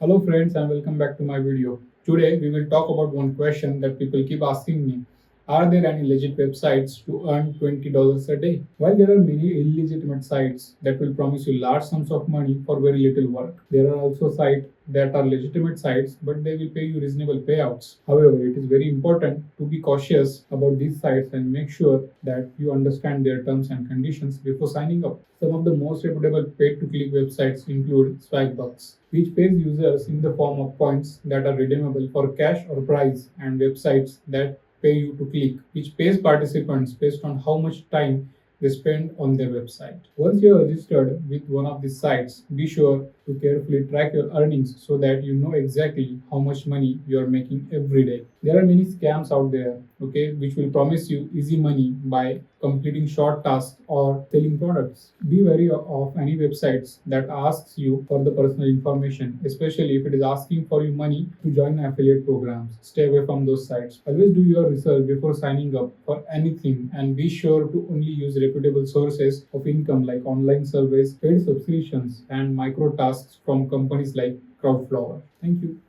Hello friends and welcome back to my video. Today we will talk about one question that people keep asking me. Are there any legit websites to earn $20 a day? While there are many illegitimate sites that will promise you large sums of money for very little work, there are also sites that are legitimate sites but they will pay you reasonable payouts. However, it is very important to be cautious about these sites and make sure that you understand their terms and conditions before signing up. Some of the most reputable pay-to-click websites include Swagbucks, which pays users in the form of points that are redeemable for cash or prize, and websites that pay you to click, which pays participants based on how much time they spend on their website. Once you are registered with one of these sites, be sure to carefully track your earnings so that you know exactly how much money you are making every day. There are many scams out there, okay, which will promise you easy money by completing short tasks or selling products. Be wary of any websites that asks you for the personal information, especially if it is asking for you money to join affiliate programs. Stay away from those sites. Always do your research before signing up for anything and be sure to only use reputable sources of income like online surveys, paid subscriptions, and micro tasks from companies like Crowdflower. Thank you.